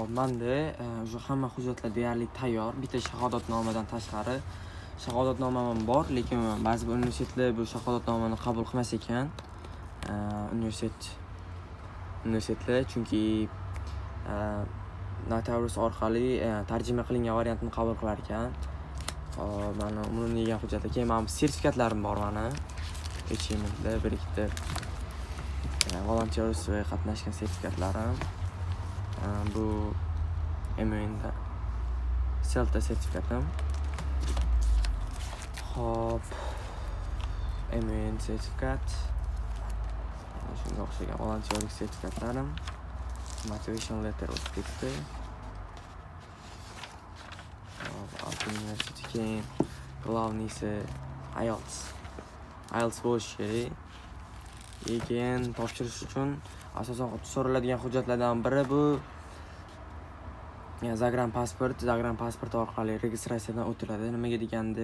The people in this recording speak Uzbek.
Hop, menda o'sha hamma hujjatlar deyarli tayyor. Bitta shahodatnomadan tashqari shahodatnomam bor, lekin ba'zi bir universitetlar bu shahodatnomani qabul qilmas ekan. Universitetlar chunki notarius orqali tarjima qilingan variantini qabul qilar ekan. Hop, mana umrimni yegan hujjatlar. Keyin men sertifikatlarim bor mana. HMLda bir ikkita volontyorlikda qatnashgan sertifikatlarim. Bu MUNda Celta sertifikatim. Hop, MUN sertifikat. Shunga o'xshagan volontyorlik sertifikatlarim. Motivation letter o'tib ketdi. Hop, Altin universiteti keyin glavniysi IELTS bo'lishi kerak. Keyin topshirish uchun asosan so'raladigan hujjatlardan biri bu Zagram pasport orqali registratsiyadan o'tiladi. Nimaga deganda